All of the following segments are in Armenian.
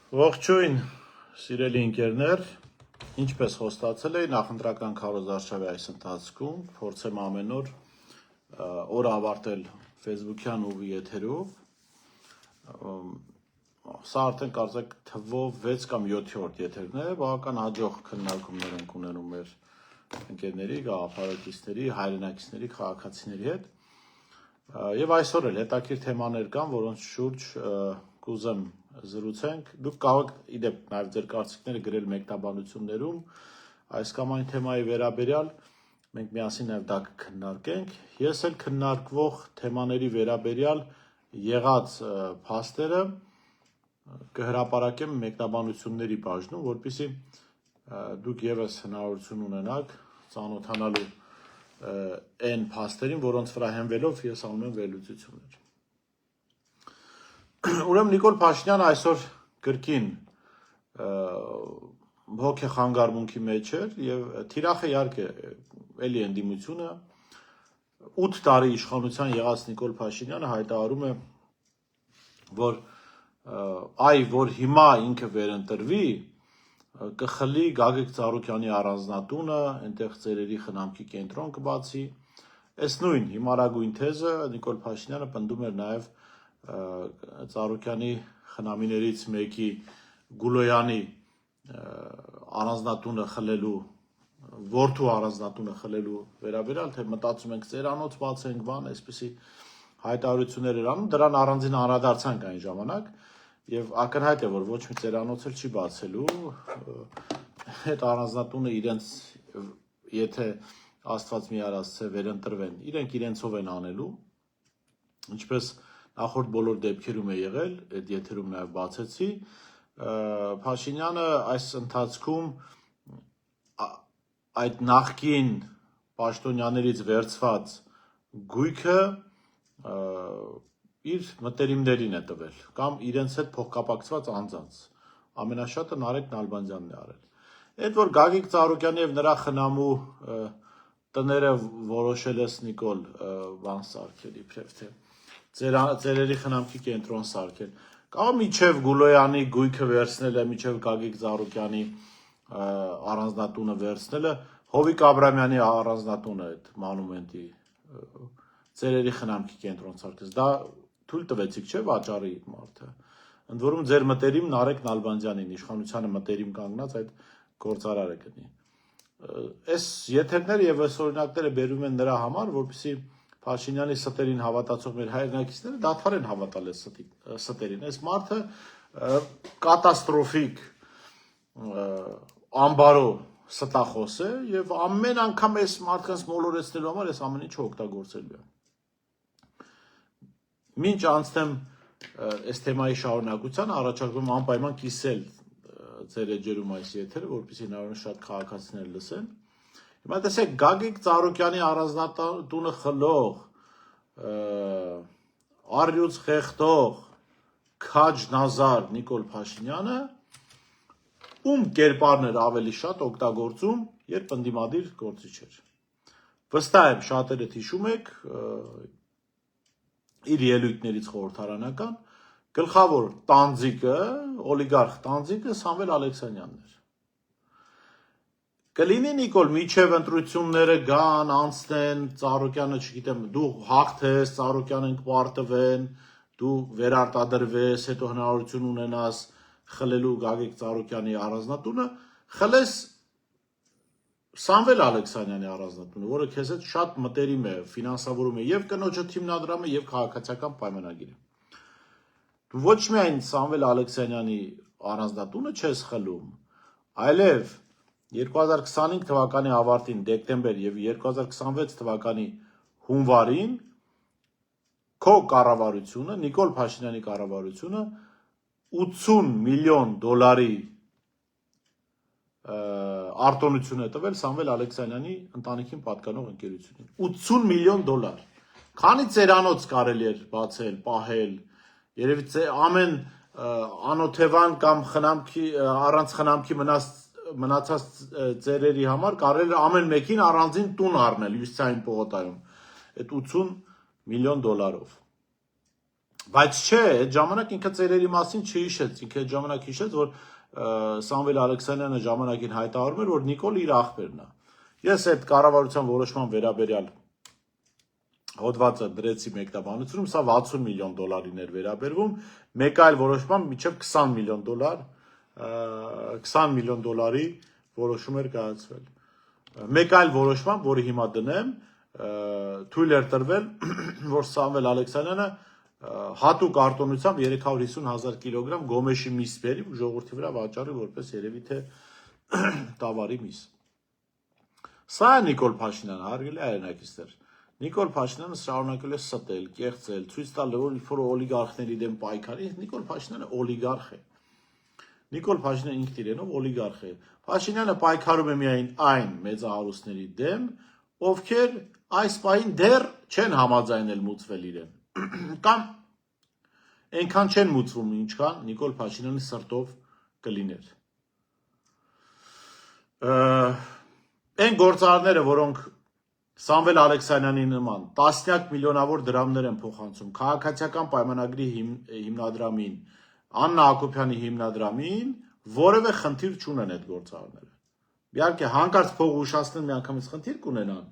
Ողջույն, սիրելի ընկերներ, ինչպես խոստացել էի, նախընտրական քարոզարշավի այս ընթացքում փորձեմ ամեն օր օրը ավարտել Facebook-յան ուղի եթերով։ Սա արդեն կարծեք թվով 6 կամ 7-րդ եթերն է, բավական հաջող քննարկումներ ենք ունենում մեր ընկերների, գաղափարակիցների, հայրենակիցների, քաղաքացիների հետ։ Եվ այսօր էլ հետաքրքիր թեմաներ կան, որոնց շուրջ կուզեմ զրուցենք։ Դուք կարող եք իդեպ նաև ձեր կարծիքները գրել մեկնաբանություններում այս կամ այն թեմայի վերաբերյալ, մենք միասին նաև դա կքննարկենք։ Ես էլ քննարկվող թեմաների վերաբերյալ եղած փաստերը կհրապարակեմ մեկնաբանությունների բաժնում, որպեսզի դուք եւս հնարավորություն ունենաք ծանոթանալու այն փաստերին, որոնց վրա հենվելով ես անում եմ վերլուծություններ։ Ուրեմն Նիկոլ Փաշինյանը այսօր կրկին հոգեխանգարմունքի մեջ էր եւ թիրախը իհարկե էլի ընդդիմությունը 8 տարի իշխանության եղած Նիկոլ Փաշինյանը հայտարարում է, որ որ հիմա ինքը վերընտրվի, կխլի Գագիկ Ծառուկյանի առանձնատունը, այնտեղ ծերերի խնամքի կենտրոն կբացի։ Այս նույն հիմարագույն թեզը Նիկոլ Փաշինյանը պնդում էր նաև Ծառուկյանի խնամիներից մեկի Գուլոյանի առանձնատունը խլելու, որդու առանձնատունը խլելու վերաբերյալ, թե մտածում ենք ծերանոց բացենք, բան, այսպիսի հայտարարություններ էր անում, դրան առանձին անդրադարձանք այն ժամանակ, եւ ակնհայտ է, որ ոչ մի ծերանոց էլ չի բացելու, այդ առանձնատունը իրենց, եթե Աստված մի արած վերընտրվեն, իրենք իրենցով են անելու, ինչպես նախորդ բոլոր դեպքերում է եղել, այդ եթերում նաև բացեցի, Փաշինյանը այս ընթացքում այդ նախկին պաշտոնյաներից վերցված գույքը իր մտերիմներին է տվել, կամ իրենց հետ փոխկապակցված անձանց, ամենաշատը Նարեկ Նալբանդյանն է արել։ Այդ որ Գագիկ Ծառուկյանի եւ նրա խնամու տները որոշել ես Նիկոլ բան սարքել, իբրև թե ծերերի խնամքի կենտրոն սարքել, կամ միջև Գուլոյանի գույքը վերցնելը, միջև Գագիկ Ծառուկյանի առանձնատունը վերցնելը, Հովիկ Աբրամյանի առանձնատունը այդ մանումենտի ծերերի խնամքի կենտրոն սարքեց, դա թույլ տվեցիք, չէ՞ վաճառի մարդը։ Ընդ որում ձեր մտերիմ Նարեկ Նալբանդյանին, իշխանությանը մտերիմ կանգնած այդ գործարարը գնի։ Այս եթերները եւ այս օրինակները բերում են նրա համար, որպեսզի Փաշինյանի ստերին հավատացող մեր հայրենակիցները դադարեն հավատալ այս ստերին։ Այս մարդը կատաստրոֆիկ ամբարո ստախոս է եւ ամեն անգամ այս մարդկանց մոլորեցնելու համար այս ամեն ինչը օգտագործելու է։ Մինչ անցնեմ այս թեմայի շարունակության, առաջարկում անպայման կիսել ձեր էջերում այս եթերը, որպեսզի հնարավորինս շատ քաղաքացիներ լսեն։ Հիմա տեսեք, Գագիկ Ծառուկյանի առանձնատունը խլող, առյուծ խեղդող, քաջ նազար Նիկոլ Փաշինյանը ում կերպարն էր ավելի շատ օգտագործում, երբ ընդդիմադիր գործիչ էր։ Վստահ եմ շատերդ հիշում եք իր ելույթներից խորհրդարանական գլխավոր տանձիկը, օլիգարխ տանձիկը Սամվել Ալեքսանյանն էր։ Կլինի Նիկոլ միջև ընտրությունները գան, անցնեն, Ծառուկյանը, չգիտեմ, դու հաղթես, Ծառուկյանին կպարտվեն, դու վերարտադրվես, հետո հնարավորություն ունենաս խլելու Գագիկ Ծառուկյանի առանձնատունը, խլես Սամվել Ալեքսանյանի առանձնատունը, որը քեզ հետ շատ մտերիմ է, ֆինանսավորում է եւ կնոջը թիմնադրամը եւ քաղաքացիական պայմանագիրը։ Դու ոչ միայն Սամվել Ալեքսանյանի առանձնատունը չես խլում, այլև 2025 թվականի ավարտին դեկտեմբեր եւ 2026 թվականի հունվարին քո կառավարությունը, Նիկոլ Փաշինյանի կառավարությունը 80 միլիոն դոլարի արտոնություն է տվել Սամվել Ալեքսանյանի ընտանիքին պատկանող ընկերությունին։ 80 միլիոն դոլար։ Քանի ծերանոց կարելի էր բացել, պահել, երևի ամեն անօթևան կամ խնամքի առանց խնամքի մնացած ծերերի համար կարելի էր ամեն մեկին առանձին տուն առնել Հյուսիսային պողոտայում։ Այդ 80 միլիոն դոլարով։ Բայց չէ, այդ ժամանակ ինքը ծերերի մասին չհիշեց, ինքը այդ ժամանակ հիշեց, որ Սամվել Ալեքսանյանը ժամանակին հայտարարում էր, որ Նիկոլը իր աղբերն է։ Ես այդ կառավարության որոշման վերաբերյալ հոդվածը դրեցի մեկնաբանությունում, սա 60 միլիոն դոլարին էր վերաբերվում, մեկ այլ որոշման մինչև 20 միլիոն դոլար, 20 միլիոն դոլարի որոշում էր կայացվել։ Մեկ այլ որոշման, որը հիմա դնեմ, թույլ էր տրվել, որ Սամվել Ալեքսանյանը հատուկ արտոնությամբ 350,000 կիլոգրամ գոմեշի միս բերի ու ժողովրդի վրա վաճառի որպես երևի թե տավարի միս։ Սա է Նիկոլ Փաշինյանը, հարգելի հայրենակիցներ։ Նիկոլ Փաշինյանը շարունակել է ստել, կեղծել, ցույց տալ, որ օլիգարխների դեմ պայքարի, Նիկոլ Փաշինյանը օլիգարխ է։ Նիկոլ Փաշինյանը ինքն իրենով օլիգարխ է։ Փաշինյանը պայքարում է միայն այն մեծահարուստների դեմ, ովքեր այս պահին դեռ չեն համաձայնել մուծվել իրեն։ Կամ այնքան չեն մուծվում, ինչքան Նիկոլ Փաշինյանի սրտով կլիներ։ Այն գործարարները, որոնք Սամվել Ալեքսանյանի նման տասնյակ միլիոնավոր դրամներ են փոխանցում քաղաքացիական պայմանագրի հիմնադրամին, Աննա Հակոբյանի հիմնադրամին, որևէ խնդիր չունեն այդ գործարարները։ Իհարկե հանկարծ փող ուշացնեն միանգամից խնդիր կունենան,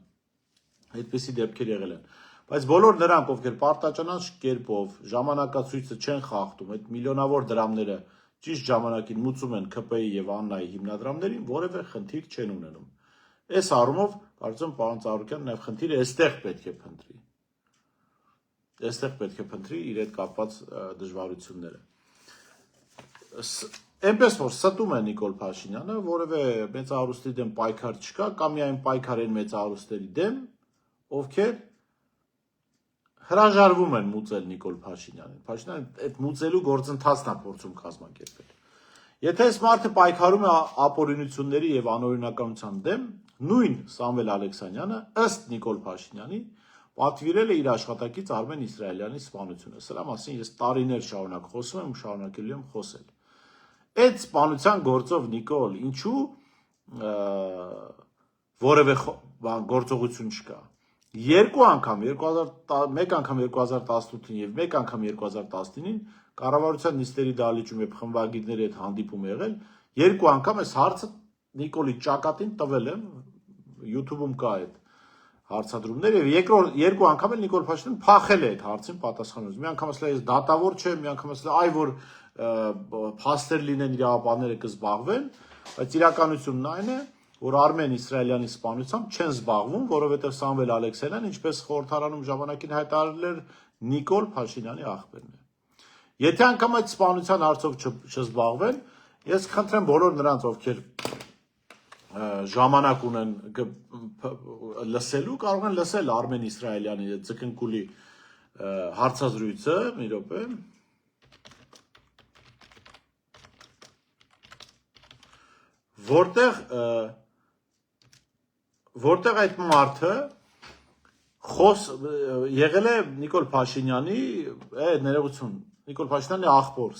այդպիսի դեպքեր եղել են, բայց բոլոր նրանք, ովքեր պարտաճանաչ կերպով ժամանակացույցը չեն խախտում, այդ միլիոնավոր դրամները ճիշտ ժամանակին մուծում են ՔՊ-ի եւ Աննայի հիմնադրամներին, որևէ խնդիր չեն ունենում։ Այս առումով, կարծում եմ, պարոն Ծառուկյան նաև խնդիրը այստեղ պետք է փնտրի։ Այստեղ պետք է փնտրի իր հետ կապված դժվարությունները։ Այնպես որ ստում է Նիկոլ Փաշինյանը, որևէ մեծահարուստի դեմ պայքար չկա, կամ միայն պայքար են մեծահարուստների դեմ, ովքեր հրաժարվում են մուծել Նիկոլ Փաշինյանին։ Փաշինյանը այդ մուծելու գործընթացն է փորձում կազմակերպել։ Եթե այս մարդը պայքարում է ապօրինությունների եւ անօրինականության դեմ, նույն Սամվել Ալեքսանյանը ըստ Նիկոլ Փաշինյանի պատվիրել է իր աշխատակից Արմեն Իսրայելյանի սպանությունը։ Սրա մասին ես տարիներ շարունակ խոսում եմ ու շարունակելու եմ խոսել։ Այդ սպանության գործով Նիկոլ ինչու որևէ գործողություն չկա։ Երկու անգամ 2018-ին եւ մեկ անգամ 2019-ին կառավարության նիստերի դահլիճում եւ խմբագիրների հետ հանդիպում եղել, երկու անգամ այս հարցը Նիկոլի ճակատին տվել եմ, YouTube-ում կա այդ հարցադրումները եւ երկու անգամ էլ Նիկոլ Փաշինյանը փախել է այդ հարցին պատասխանելուց։ Մի անգամ ասել է ես դատավոր չեմ, մի անգամ ասել է այ որ փաստեր լինեն իրավաբանները կզբաղվեն, բայց իրականությունն այն է, որ Արմեն Իսրայելյանի սպանությամբ չեն զբաղվում, որովհետև Սամվել Ալեքսանյանը, ինչպես խորհրդարանում ժամանակին հայտարարել էր, Նիկոլ Փաշինյանի աղբերն է։ Եթե անգամ այդ սպանության հարցով չզբաղվեն, ես կխնդրեմ բոլոր նրանց, ովքեր ժամանակ ունեն լսելու, կարող են լսել Արմեն Իսրայելյանի ձկնկուլի հարցազրույցը, մի րոպե։ Որտեղ այդ մարդը եղել է Նիկոլ Փաշինյանի, ներողություն, Նիկոլ Փաշինյանի աղբոր,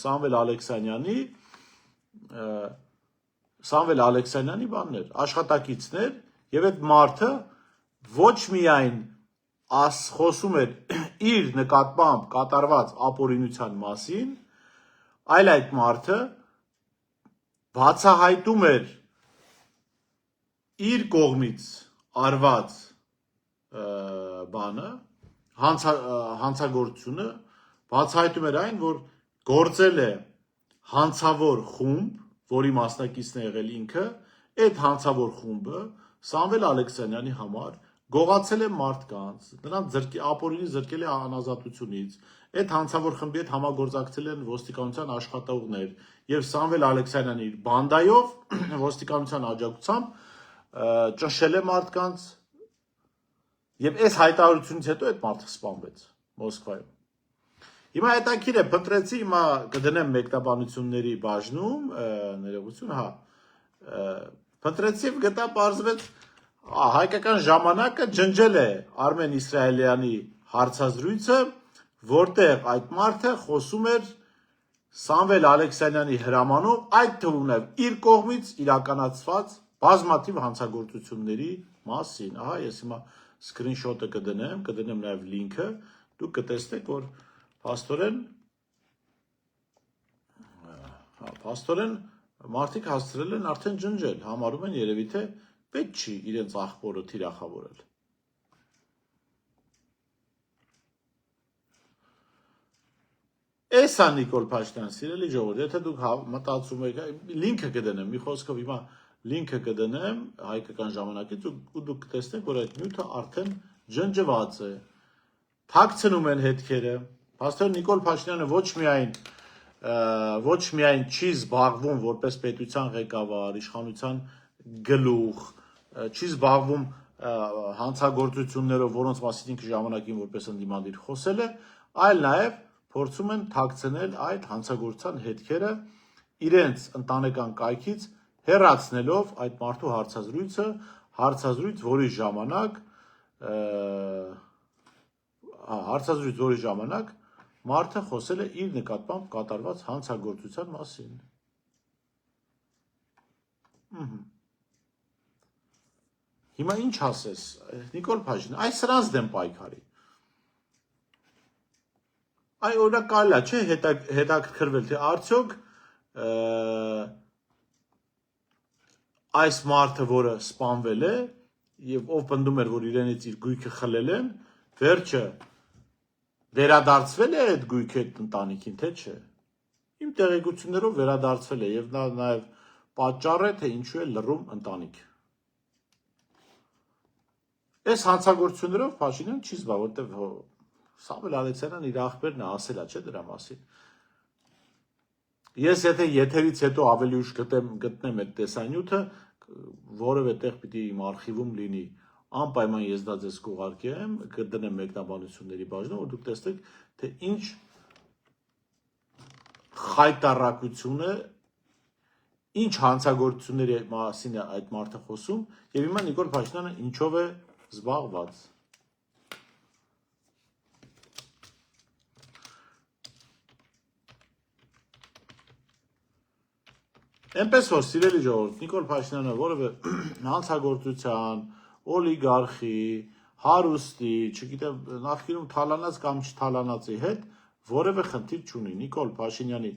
Սամվել Ալեքսանյանի բաններ, աշխատակիցներ, եւ այդ մարդը ոչ միայն խոսում էր իր նկատմամբ կատարված ապօրինության մասին, այլ այդ մարդը բացահայտում էր իր կողմից արված բանը, հանցագործությունը, բացահայտում էր այն, որ գործել է հանցավոր խումբ, որի մասնակիցն է եղել ինքը, այդ հանցավոր խումբը Սամվել Ալեքսանյանի համար գողացել է մարդկանց, նրանց ապօրինի զրկել է անազատությունից, այդ հանցավոր խմբի հետ համագործակցել են ոստիկանության աշխատողներ եւ Սամվել Ալեքսանյանի իր բանդայով ոստիկանության աջակցությամբ ճնշել է մարդկանց եւ այս հայտարարությունից հետո այդ մարդը սպանվեց Մոսկվայում։ Հիմա հետաքրիր է, փնտրեցի, հիմա կդնեմ մեկնաբանությունների բաժնում, ներողություն, հա, փնտրեցի եւ գտա պարզվեց հայկական ժամանակը ջնջել է Արմեն Իսրայելյանի հարցազրույցը, որտեղ այդ մարդը խոսում էր Սամվել Ալեքսանյանի հրամանով, այդ թվում նաև իր կողմից իրականացված բազմաթիվ հանցագործությունների մասին։ Ահա ես հիմա սկրինշոթը կդնեմ նաև լինքը, դուք կտեսնեք, որ Փաստորեն մարդիկ հասցրել են արդեն ջնջել, համարում են երևի թե պետք չի իրենց աղբորը թիրախավորել։ Էսա Նիկոլ Փաշինյան, սիրելի ժողովուրդ, եթե դուք մտածում եք, լինքը կդնեմ, մի խոսքով հիմա լինքը կդնեմ հայկական ժամանակից ու դուք կտեսնեք, որ այդ նյութը արդեն ջնջված է։ Թաքցնում են հետքերը։ Փաստորեն Նիկոլ Փաշինյանը ոչ միայն չի զբաղվում որպես պետության ղեկավար, իշխանության գլուխ, չի զբաղվում հանցագործություններով, որոնց մասին ինքը ժամանակին որպես ընդդիմադիր խոսել է, այլ նաև փորձում են թաքցնել այդ հանցագործության հետքերը իրենց ընտանեկան կայքից հեռացնելով այդ մարդու հարցազրույց, որի ժամանակ մարդը խոսել է իր նկատմամբ կատարված հանցագործության մասին։ Հիմա ինչ ասես, Նիկոլ Փաշինյան, այս սրանց դեմ պայքարի։ Այ օրինակ կարելի է, չէ, հետաքրքրվել, թե արդյոք այս մարդը, որը սպանվել է, եւ ով պնդում էր, որ իրենից իր գույքը խլել են, վերջը վերադարձվել է այդ գույքը այդ ընտանիքին, թե չէ։ Իմ տեղեկություններով վերադարձվել է եւ նա նաեւ պատճառ է, թե ինչու է լռում ընտանիք։ Այս հանցագործություններով Փաշինյան չի զբաղվում, որտեւ Սամվել Ալեքսանյանն իր աղբերն է ասել է, չէ՞ դրա մասին։ Ես եթե եթերից հետո ավելի ուշ գտնեմ այդ տեսանյութը, որևէ տեղ պիտի իմ արխիվում լինի, անպայման ես դա ձեզ կուղարկեմ, կդնեմ մեկնաբանությունների բաժնում, որ դուք տեսնեք, թե ինչ խայտառակություն է, ինչ հանցագործությունների մասին է այդ մարդը խոսում, եւ հիմա Նիկոլ Փաշինյանը ինչով է զբաղված։ Այնպես որ սիրելի ժողովուրդ, Նիկոլ Փաշինյանը որևէ հանցագործության, օլիգարխի, հարուստի, չգիտեմ, նախկինում թալանած կամ չթալանածի հետ որևէ խնդիր չունի։ Նիկոլ Փաշինյանի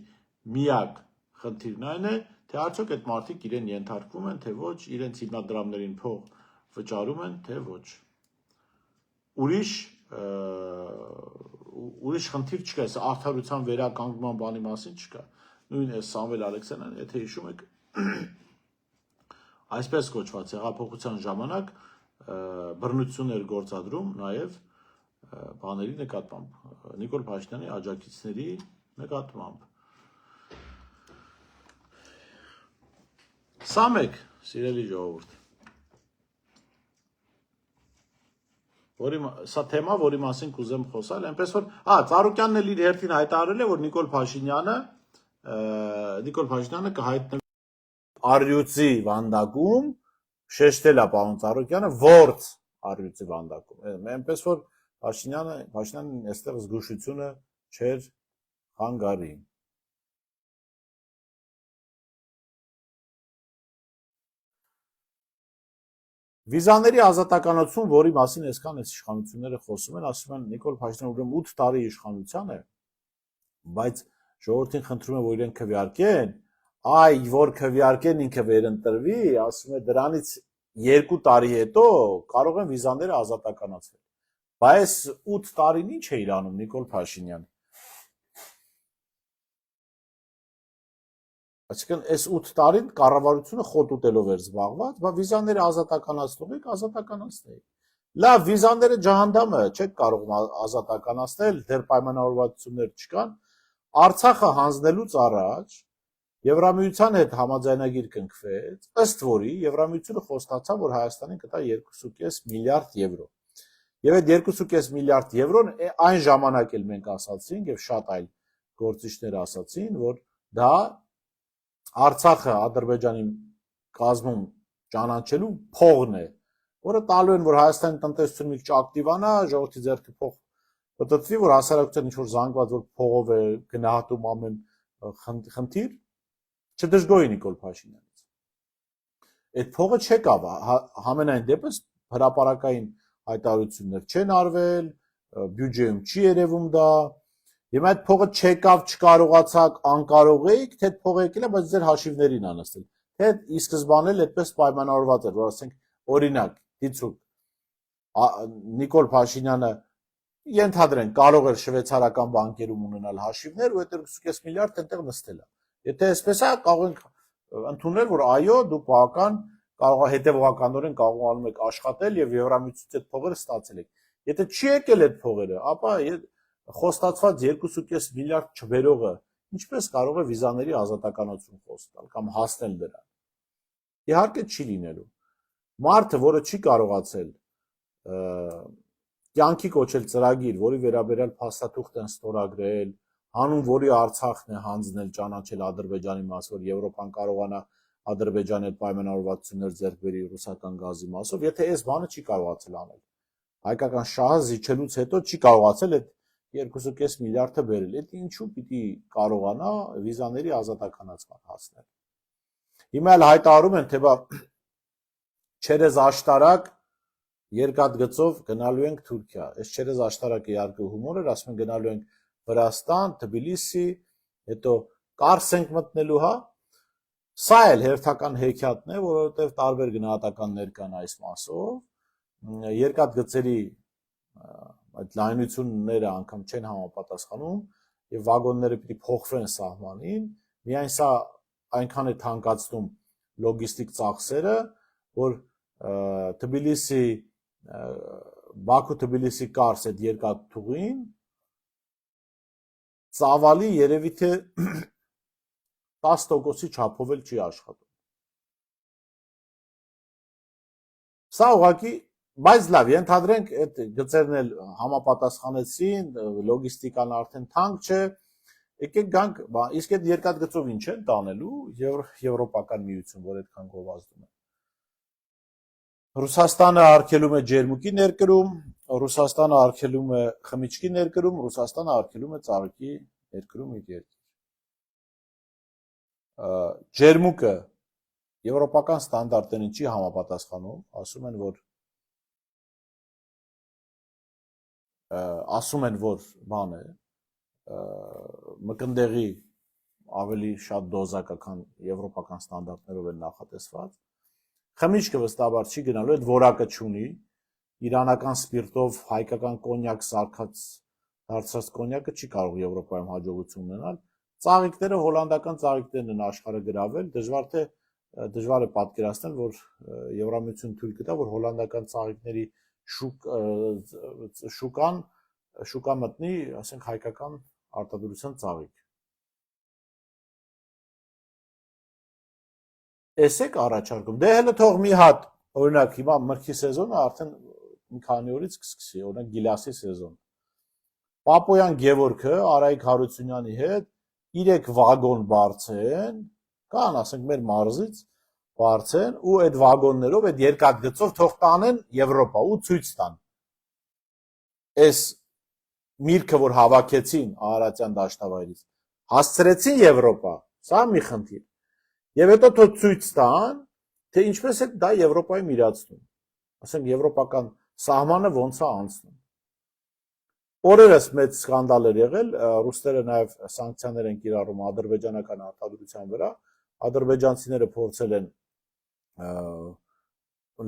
միակ խնդիրն այն է, թե արդյոք այդ մարդիկ իրեն ենթարկվում են, թե ոչ, իրենց հիմնադրամներին փող վճարում են, թե ոչ։ Ուրիշ խնդիր չկա, այս արդարության վերականգնման բանի մասին չկա։ Նույն է Սամվել Ալեքսանյան, եթե հիշում եք, այսպես կոչված հեղափոխության ժամանակ բռնություններ գործադրում նաև բաների նկատմամբ, Նիկոլ Փաշինյանի աջակիցների նկատմամբ։ Սա մեկ, սիրելի ժողովուրդ, սա թեմա, որի մասին կուզեմ խոսալ, այնպես որ, Ծառուկյանն էլ իր հերթին հայտարարել է, որ Նիկոլ Փաշինյանը կհայտնվի առյուծի վանդակում, շեշտել է պարոն Ծառուկյանը, ворց առյուծի վանդակում, այնպես որ Փաշինյանն այստեղ զգուշությունը չէր խանգարի։ Վիզաների ազատականացում, որի մասին այսքան այս իշխանությունները խոսում են, ասում են Նիկոլ Փաշինյանը ուրեմն 8 տարի իշխանության է, բայց ժողովրդին խնդրում է, որ իրեն քվեարկեն, որ քվեարկեն ինքը վերընտրվի, ասում է դրանից 2 տարի հետո կարող են վիզաները ազատականացվել։ Բայց 8 տարին ինչ է իրանում Նիկոլ Փաշինյանը։ Այսինքն այս 8 տարին կառավարությունը խոտ ուտելով էր զբաղված, բա վիզաները ազատականացնող եք, ազատականացնեիք։ Լավ, վիզաները ջահանդամը չեք կարող ազատականացնել, դեռ պայմանավորվածություններ չկան։ Արցախը հանձնելուց առաջ Եվրամիության հետ համաձայնագիր կնքվեց, ըստ որի Եվրամիությունը խոստացավ, որ Հայաստանին կտա 2.5 միլիարդ եվրո։ Եվ այդ 2.5 միլիարդ եվրոն այն ժամանակ էլ մենք ասացինք եւ շատ այլ գործիչներ ասացին, որ դա Արցախը Ադրբեջանի կազմում ճանաչելու փողն է, որը տալու են, որ Հայաստանի տնտեսությունը մի քիչ ակտիվանա, ժողովրդի ձեռքը փող պտտվի, որ հասարակության ինչ որ զանգված որ փողով է գնահատում ամեն խնդիր, չդժգոհի Նիկոլ Փաշինյանից։ Այդ փողը չեկավ, համենայն դեպս հրապարակային հայտարարություններ չեն արվել, բյուջեում չի երևում դա, Հիմա այդ փողը չեկավ, չկարողացաք, անկարող էիք, թե այդ փողը եկել է, բայց ձեր հաշիվներին ա նստել։ Թե ի սկզբանե էլ այդպես պայմանավորված էր, որ ասենք օրինակ, դիցուկ Նիկոլ Փաշինյանը ենթադրենք կարող էր շվեյցարական բանկերում ունենալ հաշիվներ ու այդ 2.5 միլիարդ այնտեղ նստել է։ Եթե այսպես է, կարող ենք ընդունել, որ այո, դուք բավական կարող է հետևողականորեն կարողանում եք աշխատել եւ Եվրամիությունից այդ փողերը ստացել եք։ Եթե չի եկել այդ փողերը, ապա խոստացված 2.5 միլիարդ չբերողը ինչպես կարող է վիզաների ազատականություն խոստալ կամ հասնել դրան։ Իհարկե չի լինելու։ Մարդը, որը չի կարողացել կյանքի կոչել ծրագիր, որի վերաբերյալ փաստաթուղթ են ստորագրել, հանուն որի Արցախն է հանձնել ճանաչել Ադրբեջանի մաս, որ Եվրոպան կարողանա Ադրբեջանի հետ պայմանավորվածություններ ձեռք բերի ռուսական գազի մասով, եթե այս բանը չի կարողացել անել։ Հայկական շահը զիջելուց հետո չի կարողացել այդ 2.5 միլիարդը բերել։ Այդ ինչու պիտի կարողանա վիզաների ազատականացման հասնել։ Հիմա էլ հայտարարում են, թե բա չերեզ աշտարակ երկաթգծով գնալու ենք Թուրքիա։ Այս չերեզ աշտարակը իհարկե հումոր էր, ասում են գնալու ենք Վրաստան, Թբիլիսի, հետո Կարս ենք մտնելու, հա։ Սա էլ հերթական հեքիաթն է, որովհետև տարբեր գնահատականներ կան այս մասով։ Երկաթգծերի այդ լայնությունները անգամ չեն համապատասխանում եւ վագոնները պիտի փոխվեն սահմանին, միայն սա այնքան է թանկացնում լոգիստիկ ծախսերը, որ Թբիլիսի Բաքու-Թբիլիսի Կարս այդ երկաթուղին ծավալի երևի թե 10%-ի չափով էլ չի աշխատում։ Սա ուղղակի, բայց լավ, ենթադրենք այդ գծերն էլ համապատասխանեցին, լոգիստիկան արդեն թանկ չէ, եկեք գանք, իսկ այդ երկաթգծով ինչ են տանելու Եվրոպական միություն, որ այդքան գովազդում է։ Ռուսաստանը արգելում է ջերմուկի ներկրում, Ռուսաստանը արգելում է խմիչքի ներկրում, Ռուսաստանը արգելում է ծաղիկի ներկրում իր երկիր։ Ջերմուկը եվրոպական ստանդարտներին չի համապատասխանում, ասում են, որ բան է, մկնդեղի ավելի շատ դոզակը, քան եվրոպական ստանդարտներով են նախատեսված։ Խմիչքը վստահաբար չի գնալու, այդ որակը չունի, իրանական սպիրտով հայկական կոնյակ սարքած դարձած կոնյակը չի կարող Եվրոպայում հաջողություն ունենալ։ Ծաղիկները հոլանդական ծաղիկներն են աշխարհը գրավել, դժվար է պատկերացնել, որ Եվրամիությունը թույլ կտա, որ հոլանդական ծաղիկների շուկա մտնի, ասենք հայկական արտադրության ծաղիկ։ Էսեք առաջարկում։ Դե հələ թող մի հատ, օրինակ հիմա մրգի սեզոնը արդեն մի քանի օրից կսկսի, օրինակ գիլասի սեզոն։ Պապոյան Գևորգը Արայիկ Հարությունյանի հետ 3 վագոն բարձեն, կան, ասենք մեր մարզից բարձեն ու այդ վագոններով, այդ երկաթգծով թող տանեն Եվրոպա ու ցույց տան։ Այս միրգը, որ հավաքեցին Արարատյան դաշտավայրից, հասցրեցին Եվրոպա, սա մի խնդիր։ Եվ հետո թող ցույց տան, թե ինչպես է դա Եվրոպայում իրացնում։ Ասենք եվրոպական սահմանը ոնց է անցնում։ Օրերս մեծ սկանդալ էր եղել, ռուսները նաև սանկցիաներ են կիրառում ադրբեջանական արտադրության վրա, ադրբեջանցիները փորձել են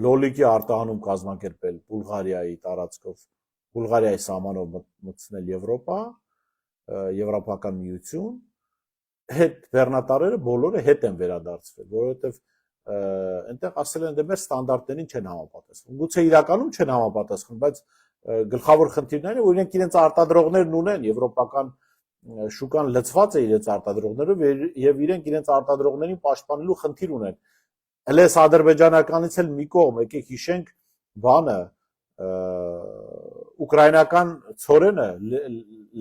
լոլիկի արտահանում կազմակերպել Բուլղարիայի տարածքով, Բուլղարիայի սահմանով մտցնել Եվրոպա, Եվրոպական միություն, հետ բեռնատարերը բոլորը հետ են վերադարձվել, որովհետև այնտեղ ասել են դե մեր ստանդարտներին չեն համապատասխանում։ Գուցե իրականում չեն համապատասխանում, բայց գլխավոր խնդիրն այն է, որ իրենք իրենց արտադրողներն ունեն, եվրոպական շուկան լցված է իրենց արտադրողներով եւ իրենք իրենց արտադրողներին պաշտպանելու խնդիր ունեն։ Հենց ադրբեջանականից էլ մի կողմ, եկեք հիշենք բանը, ուկրաինական ցորենը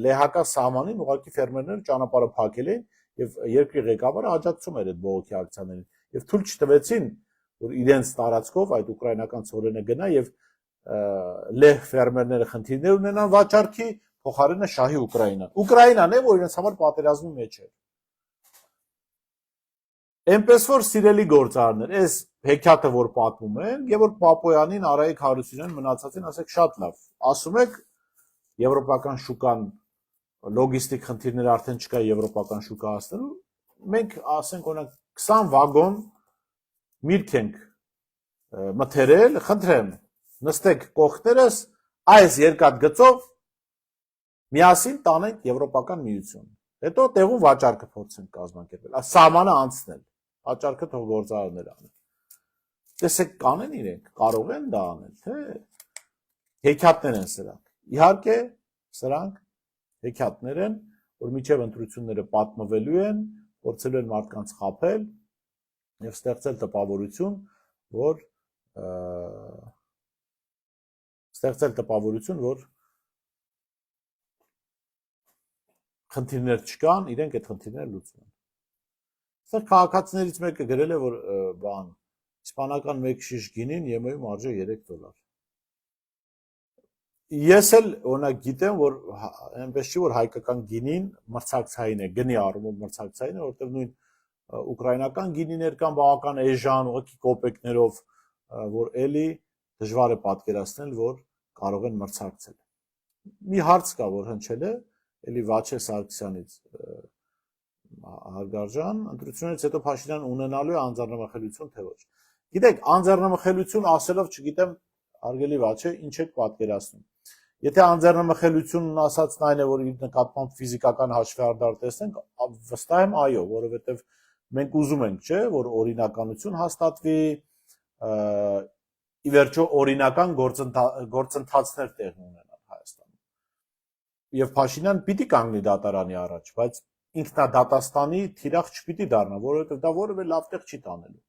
լեհական սահմանին ուղղակի ֆերմերները ճանապարհը փակել են եւ երկրի ղեկավարը աջակցում էր այդ բողոքի ակցիաներին եւ թույլ չտվեցին, որ իրենց տարածքով այդ ուկրաինական ցորենը գնա եւ լեհ ֆերմերները խնդիրներ ունենան վաճառքի, փոխարենը շահի Ուկրաինան։ Ուկրաինան է, որ իրենց համար պատերազմի մեջ է։ Այնպես որ սիրելի գործարարներ, այս հեքիաթը որ պատմում են, Գևորգ Պապոյանին, Արայիկ Հարությունյանին մնացածին ասեք շատ լավ։ Ասում եք եվրոպական շուկան լոգիստիկ խնդիրներ արդեն չկա եվրոպական շուկա հասնելու, մենք ասենք օրինակ 20 վագոն միրգ ենք մթերել, խնդրեմ, նստեք կողքներս, այս երկաթ գծով միասին տանենք Եվրոպական միություն։ Հետո տեղում վաճառքը փորձենք կազմակերպել, սահմանը անցնել, վաճառքը թող գործարարներ անեն։ Տեսեք կանեն իրենք, կարող են դա անել, թե հեքիաթներ են սրանք։ Իհարկե, սրանք հեքիաթներ են, որ միջև ընտրությունները պատմվելու են, փորձելու են մարդկանց խաբել եւ ստեղծել տպավորություն, որ խնդիրներ չկան, իրենք այդ խնդիրները լուծում են։ Սա քաղաքացիներից մեկը գրել է, որ իսպանական 1 շիշ գինին ԵՄ-ում արժե $3։ Ես էլ օրինակ գիտեմ, որ այնպես չի, որ հայկական գինին մրցակցային է, գնի առումով մրցակցային է, որովհետև նույն ուկրաինական գինիներ կան բավական էժան, ուղղակի կոպեկներով, որ էլի դժվար է պատկերացնել, որ կարող են մրցակցել։ Մի հարց կա, որ հնչել է, էլի Վաչե Սարգսյանից հարգարժան, ընտրությունից հետո Փաշինյան ունենալու է անձեռնմխելիություն, թե ոչ։ Գիտեք, անձեռնմխելիություն ասելով չգիտեմ, հարգելի Վաչե, ինչ եք պատկերացնում։ Եթե անձեռնմխելությունն ասածն այն է, որ իր նկատմամբ ֆիզիկական հաշվեհարդար տեսնենք, վստահ եմ այո, որովհետև մենք ուզում ենք, չէ, որ օրինականություն հաստատվի, ի վերջո օրինական գործընթացներ տեղի ունենան Հայաստանում։ Եվ Փաշինյան պիտի կանգնի դատարանի առաջ, բայց ինքնադատաստանի թիրախ չպիտի դառնա, որովհետև դա որևէ լավ տեղ չի տանելու։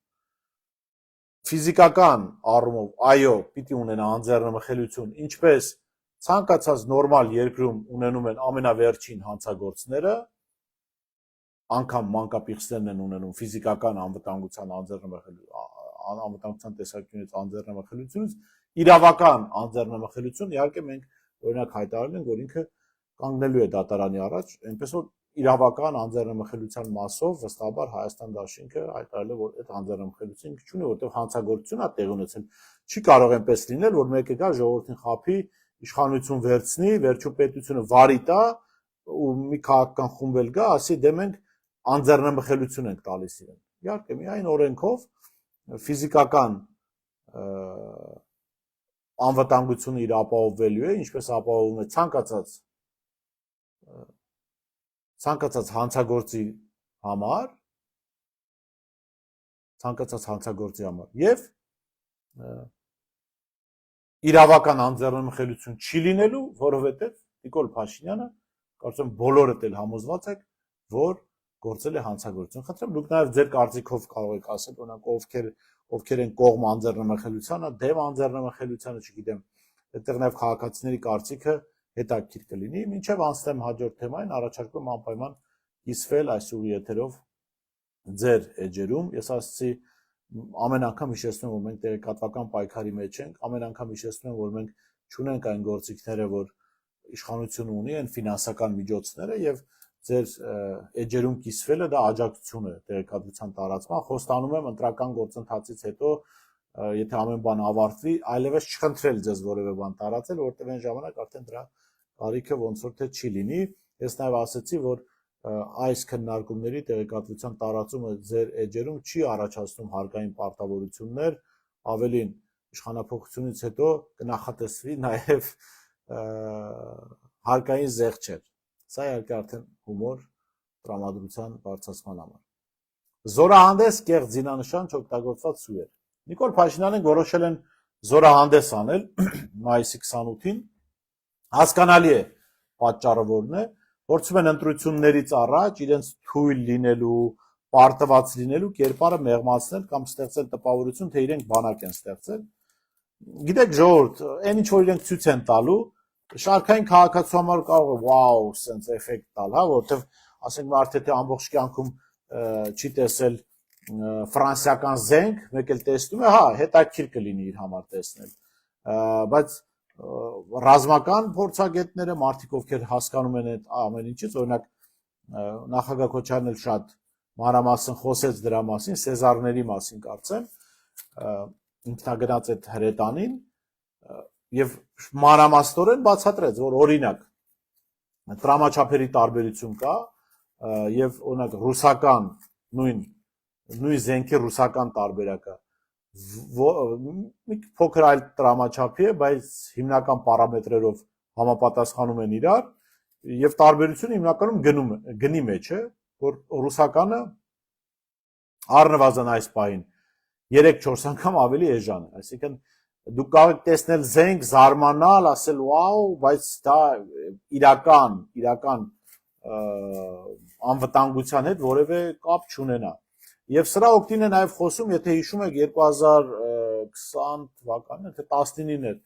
Ֆիզիկական առումով, այո, պիտի ունենա անձեռնմխելիություն, ինչպես ցանկացած նորմալ երկրում ունենում են ամենավերջին հանցագործները, անգամ մանկապիղծներն են ունենում ֆիզիկական անվտանգության անվտանգության տեսանկյունից անձեռնմխելիությունից, իրավական անձեռնմխելիություն, իհարկե մենք օրինակ հայտարարել ենք, որ ինքը կանգնելու է դատարանի առաջ, այնպես որ իրավական անձեռնմխելիության մասով վստահաբար Հայաստան Դաշինքը հայտարարել է, որ այդ անձեռնմխելիությունը չունի, որտեղ հանցագործություն է տեղի ունեցել։ Չի կարող այնպես լինել, որ մեկը գա ժողովրդին խաբի, իշխանություն վերցնի, վերջում պետությունը վարի տա ու մի քաղաքական խումբ էլ գա, ասի դե մենք անձեռնմխելիություն ենք տալիս իրեն։ Իհարկե, միայն օրենքով ֆիզիկական անվտանգությունը իր ապահովվելու է, ինչպես ապահովում է ցանկացած հանցագործի համար, եւ իրավական անձեռնմխելիություն չի լինելու, որովհետև Նիկոլ Փաշինյանը, կարծում եմ բոլորդ էլ համոզված եք, որ գործել է հանցագործություն։ Խնդրեմ, դուք նաև ձեր կարծիքով կարող եք ասել, օրինակ ովքեր են կողմ անձեռնմխելիությանը, դեմ անձեռնմխելիությանը, չգիտեմ, այդտեղ նաև քաղաքացիների կարծիքը հետաքրքիր կլինի։ Մինչև անցնեմ հաջորդ թեմային, առաջարկում եմ անպայման կիսվել այս ուղի եթերով ձեր էջերում։ Ես ասացի, ամեն անգամ հիշեցնում եմ, որ մենք տեղեկատվական պայքարի մեջ ենք, ամեն անգամ հիշեցնում եմ, որ մենք չունենք այն գործիքները, որ իշխանությունը ունի, այն ֆինանսական միջոցները, եւ ձեր էջերում կիսվելը դա աջակցություն է տեղեկատվության տարածման։ Խոստանում եմ ընտրական գործընթացից հետո, եթե ամեն բան ավարտվի, այլևս չխնդրել ձեզ որևէ բան տարածել, որովհետև այն ժամանակ արդեն դրա կարիքը ոնց որ թե չի լինի։ Ես նաև ասացի, որ այս քննարկումների տեղեկատվության տարածումը ձեր էջերում չի առաջացնում հարկային պարտավորություններ, ավելին իշխանափոխությունից հետո կնախատեսվի նաև հարկային զեղչեր։ Սա իհարկե արդեն հումոր տրամադրության բարձրացման համար։ Զորահանդես կեղծ զինանշան չօգտագործված սուեր։ Նիկոլ Փաշինյանին որոշել են զորահանդես անել մայիսի 28-ին։ Հասկանալի է պատճառը որն է, փորձում են ընտրություններից առաջ իրենց թույլ լինելու, պարտված լինելու կերպարը մեղմացնել կամ ստեղծել տպավորություն, թե իրենք բանակ են ստեղծել։ Գիտեք ժողովուրդ, այն ինչ որ իրենք ցույց են տալու, շարքային քաղաքացու համար կարող է վաու, սենց էֆեկտ տալ, հա, որովհետև ասենք մարդը թե ամբողջ կյանքում չի տեսել ֆրանսիական զենք, մեկ էլ տեսնում է, հա, հետաքրքիր կլինի իր համար տեսնել, բայց ռազմական փորձագետները, մարդիկ ովքեր հասկանում են այդ ամեն ինչից, օրինակ նախագահ Քոչարյանն էլ շատ մանրամասն խոսեց դրա մասին, սեզարների մասին կարծեմ, ինքնագնաց այդ հրետանին եւ մանրամասնորեն բացատրեց, որ օրինակ տրամաչափերի տարբերություն կա եւ օրինակ ռուսական նույն զենքի ռուսական տարբերակը մի փոքր այլ տրամաչափի է, բայց հիմնական պարամետրերով համապատասխանում են իրար եւ տարբերությունը հիմնականում գնի մեջ է, որ ռուսականը առնվազն այս պահին 3-4 անգամ ավելի էժան է, այսինքն դուք կարող եք տեսնել զենք, զարմանալ, ասել վաու, բայց դա իրական անվտանգության հետ որևէ կապ չունենա։ Եվ սրա օգտին է նաև խոսում, եթե հիշում եք 2020 թվականին, թե 19-ին էր,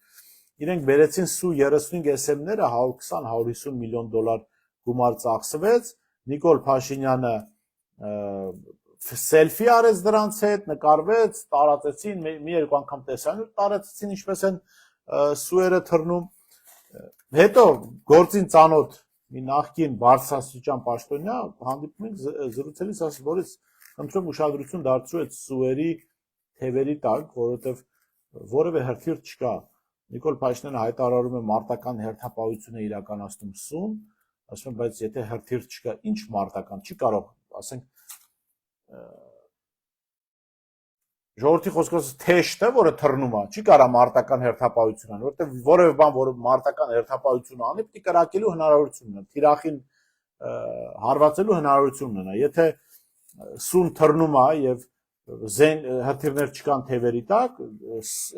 իրենք բերեցին Su-35 SM-ները 120-150 միլիոն դոլար գումար ծախսվեց, Նիկոլ Փաշինյանը սելֆի արեց դրանց հետ, նկարվեց, տարածեցին, մի երկու անգամ տեսան, տարածեցին ինչպես են Su-երը թռնում։ Հետո գործին ծանոթ մի նախկին բարձրաստիճան պաշտոնյա հանդիպում ենք զրուցելիս ասում, որից խնդրում ուշադրություն դարձրու այդ Su-երի թևերի տակ, որովհետև որևէ հրթիռ չկա։ Նիկոլ Փաշինյանը հայտարարում է մարտական հերթապահություն է իրականացնում Su-ն, ասում եմ, բայց եթե հրթիռ չկա, ինչ մարտական, չի կարող, ասենք ժողովրդի խոսքով թեշտը, որը թռնում է, չի կարա մարտական հերթապահություն անի, որովհետև որևէ բան, որը մարտական հերթապահություն անի, պետք է կրակելու հնարավորություն ունենա, թիրախին հարվածելու հնարավորություն ունենա։ Եթե Su-ն թռնում է եւ հրթիռներ չկան թևերի տակ,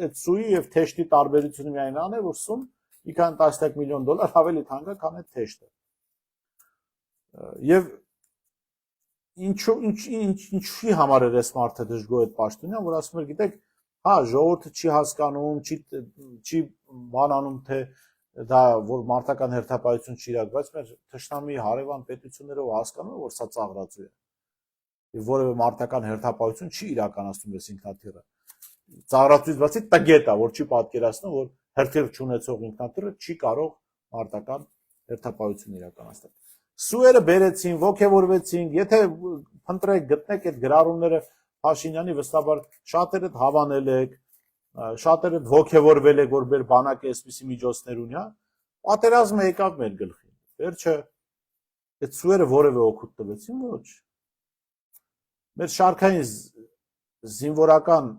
այդ Su-ի եւ թեշտի տարբերությունը միայն այն է, որ Su-ն մի քանի տասնյակ միլիոն դոլար ավելի թանկ է, քան այդ թեշտը։ Եվ ինչի համար էր այս մարդը դժգոհ այդ պաշտոնյան, որ ասում էր, գիտեք, հա, ժողովուրդը չի հասկանում, չի բանանում, թե դա որ մարտական հերթապահություն չի իրական, բայց մեր թշնամի հարևան պետություններով հասկանում են, որ սա ծաղրածու է։ Եվ որևէ մարտական հերթապահություն չի իրականացնում այս ինքնաթիռը։ Ծաղրածուից բացի տգետ է, որ չի պատկերացնում, որ հրթիռ չունեցող ինքնաթիռը չի կարող մարտական հերթապահություն իրականացնել։ Su-երը բերեցին, ոգևորվեցին, եթե փնտրեք, գտնեք այդ գրառումները Փաշինյանի վստահաբար շատերը հավանել եք, շատերը ոգևորվել եք, որ մեր բանակը այսպիսի միջոցներ ունի, պատերազմը եկավ մեր գլխին։ Վերջը այդ Su-երը որևէ օգուտ տվեցին, ոչ։ Մեր շարքային զինվորական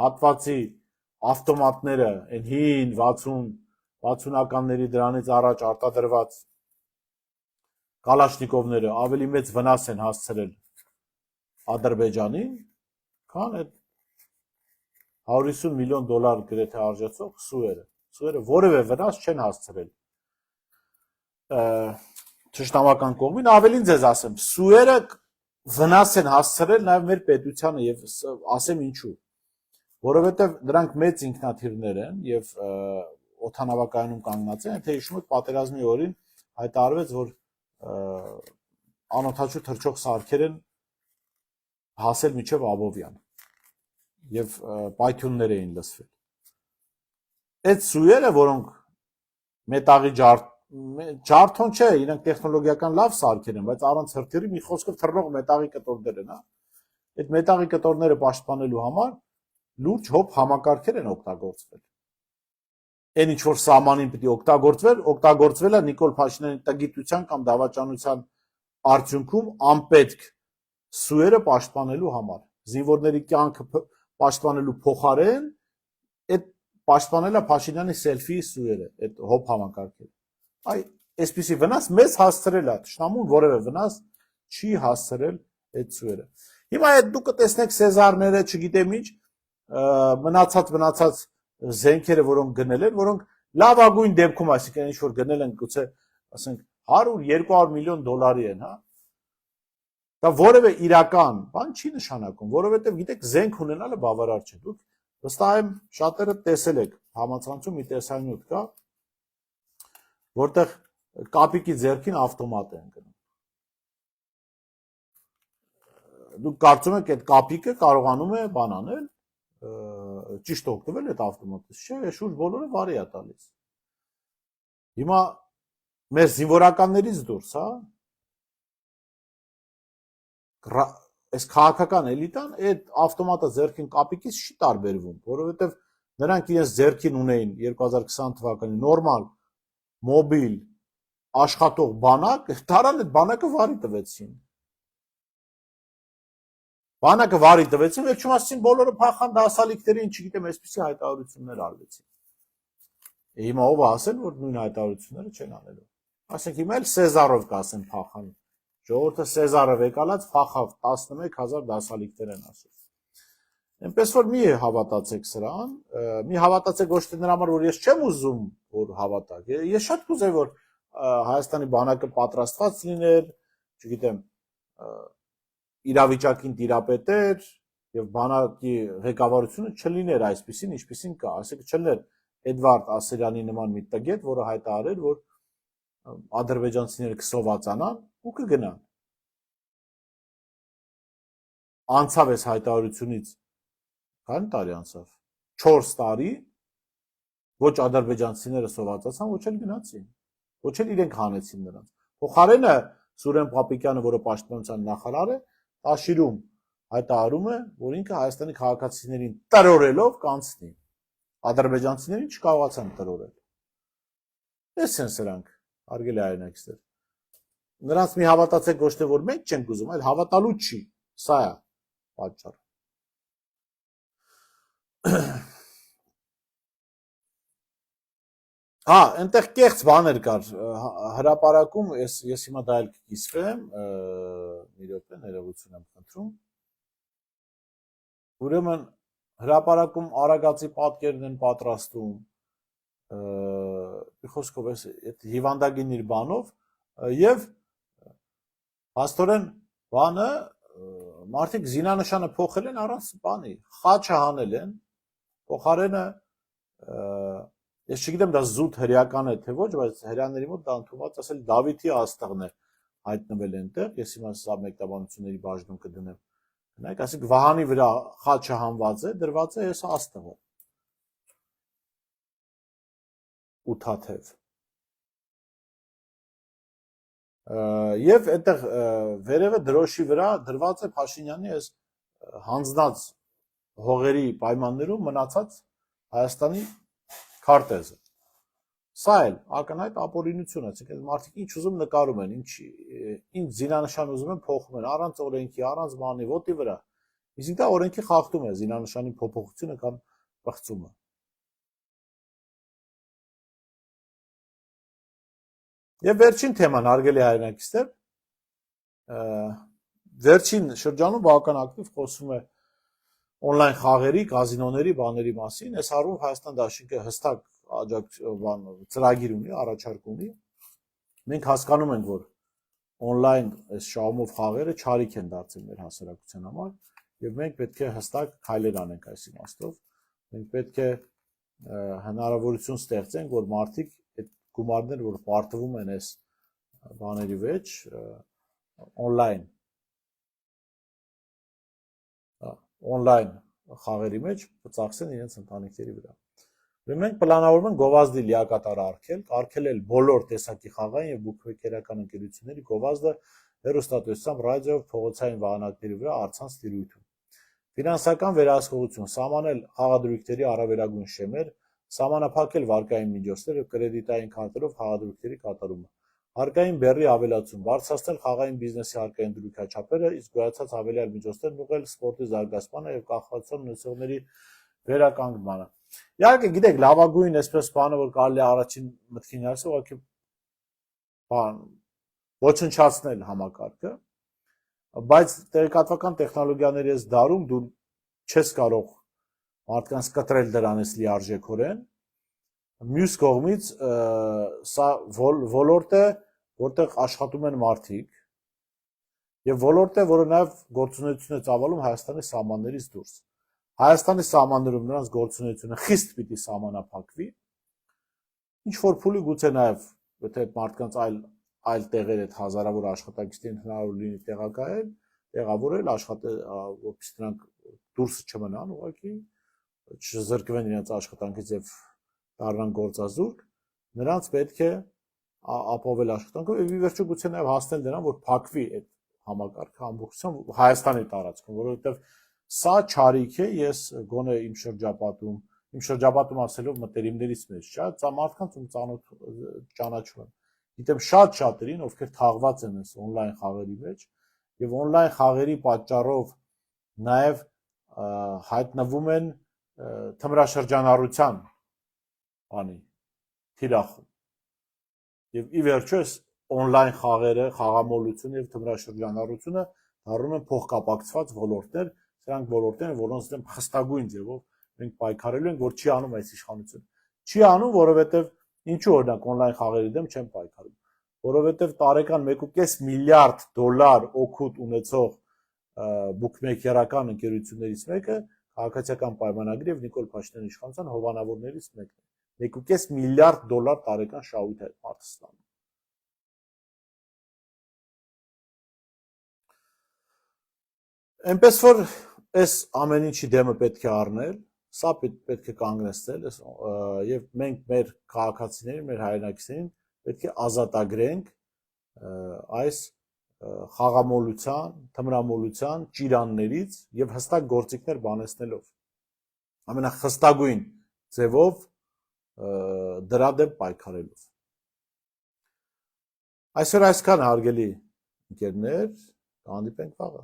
հատվածի ավտոմատները, այն հին 60-ականների դրանից առաջ արտադրված Կալաշնիկովները ավելի մեծ վնաս են հասցրել Ադրբեջանին, քան այդ 150 միլիոն դոլար գրեթե արժեցող Su-երը։ Su-երը որևէ վնաս չեն հասցրել թշնամական կողմին, ավելին ձեզ ասեմ, Su-երը վնաս են հասցրել նաև մեր պետությանը եւ ասեմ ինչու։ Որովհետեւ դրանք մեծ ինքնաթիռներ են եւ օդանավակայանում կանգնած են, եթե հիշում եք պատերազմի օրին հայտարարվեց, որ անօթաչու թռչող սարքեր են հասել մինչև Աբովյան եւ պայթյուններ էին լսվել։ Այդ Su-երը, որոնք մետաղի ջարդոն չէ, իրենք տեխնոլոգիական լավ սարքեր են, բայց առանց հրթիռի մի խոսքով թռնող մետաղի կտորներ են, հա։ Այդ մետաղի կտորները պաշտպանելու համար լուրջ հոբ համակարգեր են օգտագործվել։ Այն ինչ որ սահմանին պիտի օգտագործվել է Նիկոլ Փաշինյանի տգիտության կամ դավաճանության արդյունքում անպետք Su-երը պաշտպանելու համար։ Զինվորների կյանքը պաշտպանելու փոխարեն այդ պաշտպանել է Փաշինյանի սելֆի Su-երը, այդ հոբ համակարգերը։ Այ այսպիսի վնաս մեզ հասցրել է, թշնամուն որևէ վնաս չի հասցրել այդ Su-երը։ Հիմա այդ դուք կտեսնեք Սեզարները, չգիտեմ ինչ, մնացած զենքերը, որոնք գնել են, որոնք լավագույն դեպքում, այսինքն ինչ որ գնել են, գուցե ասենք 100-200 միլիոն դոլարի են, հա։ Դա որևէ իրական բան չի նշանակում, որովհետև գիտեք, զենք ունենալը բավարար չէ։ Դուք վստահ եմ շատերը տեսել եք համացանցում մի տեսանյութ կա, որտեղ կապիկի ձեռքին ավտոմատ են գնում։ Դուք կարծում եք այդ կապիկը կարողանում է բան անել, ճիշտ օգտվել այդ ավտոմատից, չէ, շուրջ բոլորը վարի է տալիս։ Հիմա մեր զինվորականներից դուրս, հա, այս քաղաքական էլիտան այդ ավտոմատը ձեռքին կապիկից չի տարբերվում, որովհետև նրանք իրենց ձեռքին ունեին 2020 թվականին նորմալ մոբիլ աշխատող բանակ, դարան այդ բանակը վարի տվեցին։ Բանակը վարի տվեցին, վերջում ասեցին բոլորը փախան դասալիկներին, չգիտեմ, այսպեսի հայտարարություններ արվեցին։ Հիմա ով ասել, որ նույն հայտարարությունները չեն անելու։ Ասենք հիմա էլ Սեզարով կասեն փախան։ Ժողովուրդը Սեզարով եկալած փախավ 11000 դասալիկներ են ասել։ Այնպես որ մի հավատացեք սրան, մի հավատացեք ոչ թե նրա համար, որ ես չեմ ուզում, որ հավատակ։ Ես շատ կուզեի, որ Հայաստանի բանակը պատրաստված լիներ, չգիտեմ, իրավիճակին տիրապետեր եւ բանակի ղեկավարությունը չլիներ այսպեսին, ինչպեսին կա, ասեք չլներ Էդվարդ Ասերյանի նման մի տգետ, որը հայտարարեր, որ ադրբեջանցիները կսովածանան ու կգնան։ Անցավ այս հայտարարությունից քանի տարի անցավ 4 տարի ոչ ադրբեջանցիները սովածացան, ոչ էլ գնացին, ոչ էլ իրենք հանեցին նրանց։ Փոխարենը Սուրեն Պապիկյանը, որը պաշտպանության նախարար է, Աշիրում հայտարարում է, որ ինքը Հայաստանի քաղաքացիներին տրորելով կանցնի։ Ադրբեջանցիներին չկարողացան տրորել։ Էս են սրանք, հարգելի հայրենակիցներ։ Նրանց մի հավատացեք ոչ թե որ մենք չենք ուզում, այլ հավատալու չի։ Սա է պատճառը։ Այնտեղ կեղծ բաներ կար հրապարակում, ես հիմա դա էլ կկիսվեմ, մի րոպե ներողություն եմ խնդրում։ Ուրեմն հրապարակում Արագածի պատկերն են պատրաստում, մի խոսքով այդ հիվանդագին իր բանով, եւ հաստորեն բանը մարդիկ զինանշանը փոխել են առանց բանի, խաչը հանել են, փոխարենը ես չգիտեմ դա զուտ հրեական է թե ոչ, բայց հրեաների մոտ դա ընդունված ասել Դավիթի աստղն է հայտնվել այնտեղ, ես հիմա սա մեկնաբանությունների բաժնում կդնեմ։ Նայեք, ասեք վահանի վրա խաչը հանված է, դրված է այս աստղը։ Ութաթև։ Եվ այդտեղ վերևը դրոշի վրա դրված է Փաշինյանի այս հանձնած հողերի պայմաններում մնացած Հայաստանի քարտեզը։ Սա էլ ակնհայտ ապօրինություն է, այսինքն մարդիկ ինչ ուզում նկարում են, ինչ զինանշան ուզում են փոխում են, առանց օրենքի, առանց բանի, ոտի վրա։ Իսկ դա օրենքի խախտում է, զինանշանի փոփոխությունը կամ պղծումը։ Եվ վերջին թեման, հարգելի հայրենակիցներ, վերջին շրջանում բավական ակտիվ խոսում է օնլայն խաղերի, կազինոների, բաների մասին, այս առումով Հայաստան Դաշինքը հստակ ծրագիր ունի, առաջարկ ունի։ Մենք հասկանում ենք, որ օնլայն այս շահումով խաղերը չարիք են դարձել մեր հասարակության համար, եւ մենք պետք է հստակ քայլեր անենք այս իմաստով։ Մենք պետք է հնարավորություն ստեղծենք, որ մարդիկ այդ գումարները, որ պարտվում են այս բաների մեջ, օնլայն խաղերի մեջ ծախսեն իրենց ընտանիքների վրա։ Մենք պլանավորում ենք գովազդի լիակատար արգելել բոլոր տեսակի խաղային եւ բուկմեյքերական ընկերությունների գովազդը հեռուստատեսությամբ, ռադիոյով, փողոցային վահանակների վրա առցանց տիրույթում։ Ֆինանսական վերահսկողություն, սահմանել խաղադրույքների առավելագույն շեմեր, սահմանափակել վարկային միջոցներ եւ կրեդիտային քարտերով խաղադրույքների կատարումը։ Հարկային բեռի ավելացում, բարձրացնել խաղային բիզնեսի հարկային դրույքաչափերը, իսկ գոյացած հավելյալ միջոցներն ուղղել սպորտի զարգացմանը եւ կախվածության ունեցողների վերականգնմանը։ Իհարկե, գիտեք, լավագույն այսպես բանը, որ կարելի է առաջին մտքին ասել, ուղղակի բան ոչնչացնել համակարգը, բայց տեղեկատվական տեխնոլոգիաների այս դարում դու չես կարող մարդկանց կտրել դրանից լիարժեքորեն։ Մյուս կողմից սա ոլորտ է, որտեղ աշխատում են մարդիկ, եւ ոլորտ է, որը նաեւ գործունեություն է ծավալում Հայաստանի սահմաններից դուրս։ Հայաստանի սահմաններում նրանց գործունեությունը խիստ պիտի սահմանափակվի, ինչ որ փուլի գուցե նաեւ եթե այդ մարդկանց այլ տեղեր այդ հազարավոր աշխատակիցներին հնարավոր լինի տեղավորել, աշխատել, որպեսզի նրանք դուրս չմնան, ուղղակի չզրկվեն իրենց աշխատանքից եւ դառնան գործազուրկ, նրանց պետք է ապահովել աշխատանքով եւ ի վերջո գուցե նաեւ հասնել դրան, որ փակվի այդ համակարգը ամբողջությամբ Հայաստանի տարածքում, որովհետեւ սա չարիք է, ես գոնե իմ շրջապատում ասելով մտերիմներից մեջ, չէ՞, մարդկանց ում ճանաչում եմ։ գիտեմ շատ շատերին, ովքեր թաղված են այս on-line խաղերի մեջ, եւ on-line խաղերի պատճառով նաեւ հայտնվում են թմրաշրջանառության բանի թիրախում։ Եվ ի վերջո այս on-line խաղերը, խաղամոլությունը եւ թմրաշրջանառությունը դառնում են փոխկապակցված ոլորտներ, սրանք ոլորտներ, որոնց դեմ խստագույն ձևով մենք պայքարելու ենք, որ չի անում այս իշխանությունը։ Չի անում, որովհետեւ ինչու օրինակ on-line խաղերի դեմ չեն պայքարում, որովհետեւ տարեկան 1.5 միլիարդ դոլար օգուտ ունեցող բուքմեյքերական ընկերություններից մեկը քաղաքացիական պայմանագրի եւ Նիկոլ Փաշինյանի իշխանության հովանավորներից մեկն է։ 1.5 միլիարդ դոլար տարեկան շահույթ է մարդը ստանում։ Այնպես որ այս ամեն ինչի դեմը պետք է առնել, սա պետք է կանգնեցնել եւ մենք մեր քաղաքացիներին, մեր հայրենակիցներին պետք է ազատագրենք այս խաղամոլության, թմրամոլության ճիրաններից եւ հստակ գործիքներ բանեցնելով ամենախստագույն ձևով դրա դեմ պայքարելով։ Այսօր այսքան հարգելի ընկերներ, հանդիպենք վաղը։